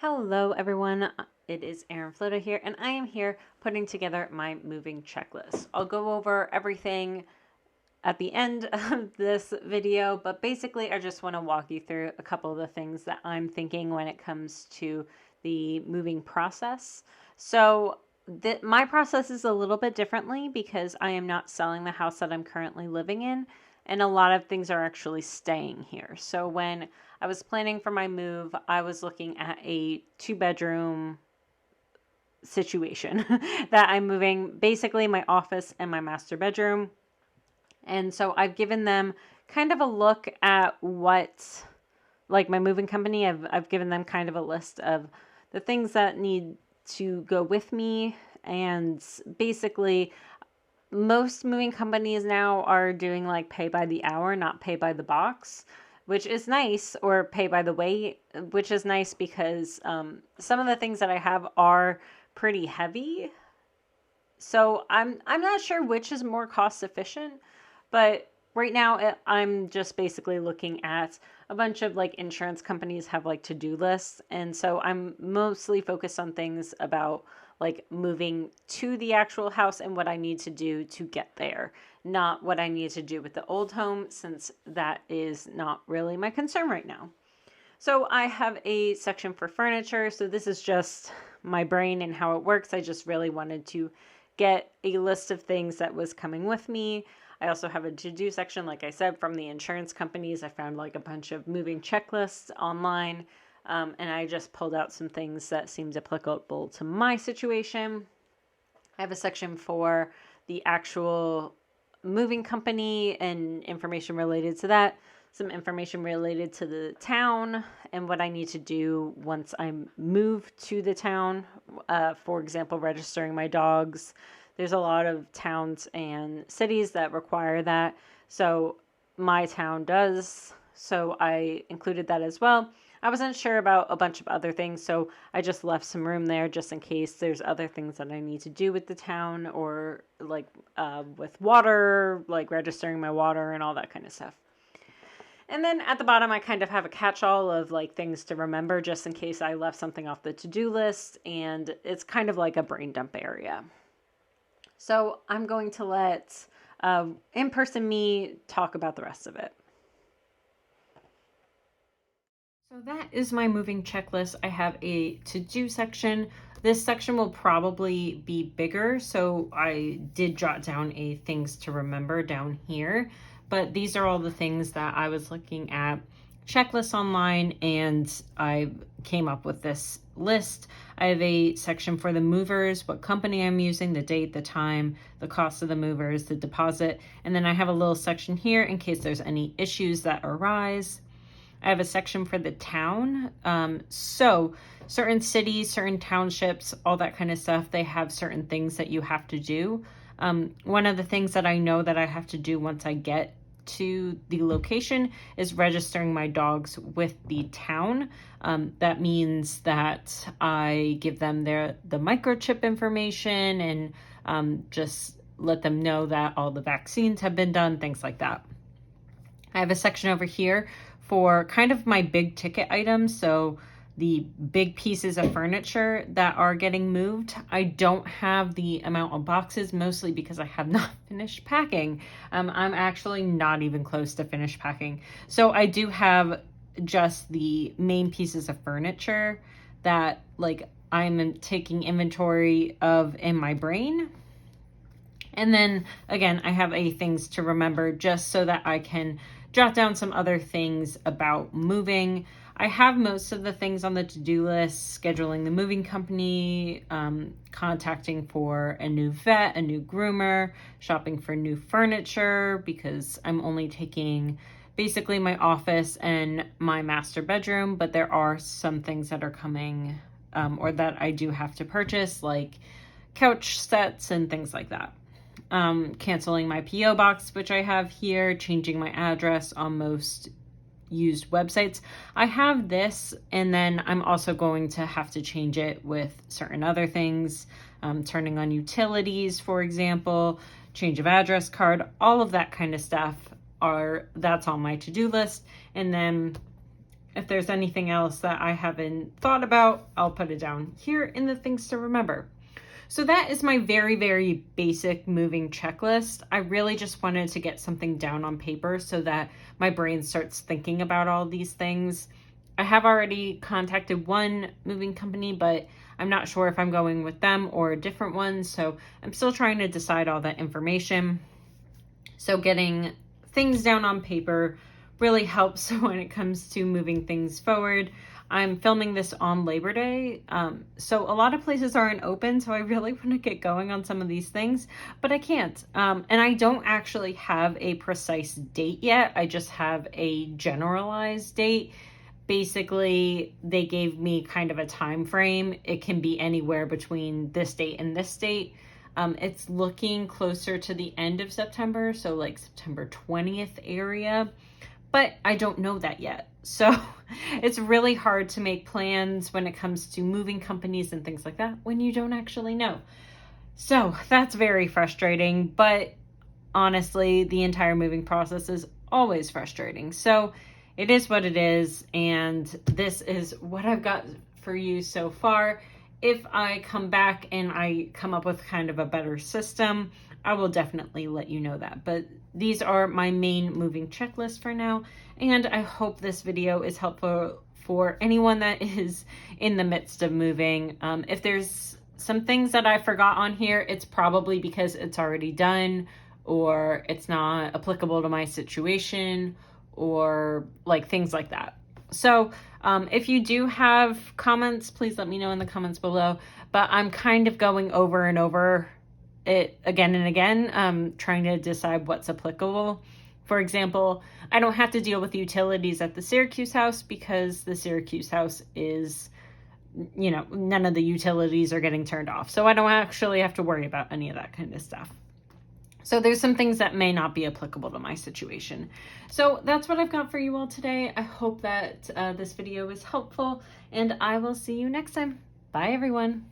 Hello everyone, it is Erin Floda here, and I am here putting together my moving checklist. I'll go over everything at the end of this video, but basically I just want to walk you through a couple of the things that I'm thinking when it comes to the moving process. So my process is a little bit differently because I am not selling the house that I'm currently living in, and a lot of things are actually staying here. So when I was planning for my move, I was looking at a 2-bedroom situation that I'm moving, basically my office and my master bedroom. And so I've given them kind of a look at what, like my moving company, I've given them kind of a list of the things that need to go with me. And basically, most moving companies now are doing like pay by the hour, not pay by the box, which is nice, or pay by the weight, which is nice because some of the things that I have are pretty heavy. So I'm not sure which is more cost efficient, but right now I'm just basically looking at a bunch of like insurance companies have like to-do lists, and so I'm mostly focused on things about like moving to the actual house and what I need to do to get there, not what I need to do with the old home, since that is not really my concern right now. So I have a section for furniture. So this is just my brain and how it works. I just really wanted to get a list of things that was coming with me. I also have a to-do section, like I said, from the insurance companies. I found like a bunch of moving checklists online, and I just pulled out some things that seemed applicable to my situation. I have a section for the actual moving company and information related to that, some information related to the town and what I need to do once I move to the town. For example, registering my dogs. There's a lot of towns and cities that require that. So my town does. So I included that as well. I wasn't sure about a bunch of other things, so I just left some room there just in case there's other things that I need to do with the town, or like with water, like registering my water and all that kind of stuff. And then at the bottom, I kind of have a catch-all of like things to remember just in case I left something off the to-do list, and it's kind of like a brain dump area. So I'm going to let in-person me talk about the rest of it. So that is my moving checklist. I have a to-do section. This section will probably be bigger, so I did jot down a things to remember down here. But these are all the things that I was looking at checklists online, and I came up with this list. I have a section for the movers, what company I'm using, the date, the time, the cost of the movers, the deposit, and then I have a little section here in case there's any issues that arise. I have a section for the town. So certain cities, certain townships, all that kind of stuff, they have certain things that you have to do. One of the things that I know that I have to do once I get to the location is registering my dogs with the town. That means that I give them the microchip information, and just let them know that all the vaccines have been done, things like that. I have a section over here for kind of my big ticket items. So the big pieces of furniture that are getting moved. I don't have the amount of boxes, mostly because I have not finished packing. I'm actually not even close to finished packing. So I do have just the main pieces of furniture that like I'm taking inventory of in my brain. And then again, I have a things to remember just so that I can jot down some other things about moving. I have most of the things on the to-do list: scheduling the moving company, contacting for a new vet, a new groomer, shopping for new furniture, because I'm only taking basically my office and my master bedroom, but there are some things that are coming or that I do have to purchase, like couch sets and things like that. Canceling my PO box, which I have here, changing my address on most used websites. I have this, and then I'm also going to have to change it with certain other things, turning on utilities, for example, change of address card, all of that kind of stuff that's on my to-do list. And then if there's anything else that I haven't thought about, I'll put it down here in the things to remember. So that is my very, very basic moving checklist. I really just wanted to get something down on paper so that my brain starts thinking about all these things. I have already contacted one moving company, but I'm not sure if I'm going with them or a different one. So I'm still trying to decide all that information. So getting things down on paper really helps when it comes to moving things forward. I'm filming this on Labor Day, so a lot of places aren't open, so I really want to get going on some of these things, but I can't. And I don't actually have a precise date yet. I just have a generalized date. Basically, they gave me kind of a time frame. It can be anywhere between this date and this date. It's looking closer to the end of September, so like September 20th area, but I don't know that yet. So it's really hard to make plans when it comes to moving companies and things like that when you don't actually know. So that's very frustrating, but honestly, the entire moving process is always frustrating. So it is what it is, and this is what I've got for you so far. If I come back and I come up with kind of a better system, I will definitely let you know that. But these are my main moving checklist for now, and I hope this video is helpful for anyone that is in the midst of moving. If there's some things that I forgot on here, it's probably because it's already done, or it's not applicable to my situation, or like things like that. So if you do have comments, please let me know in the comments below. But I'm kind of going over and over it again and again, trying to decide what's applicable. For example, I don't have to deal with utilities at the Syracuse house because the Syracuse house is, you know, none of the utilities are getting turned off. So I don't actually have to worry about any of that kind of stuff. So there's some things that may not be applicable to my situation. So that's what I've got for you all today. I hope that this video was helpful, and I will see you next time. Bye, everyone.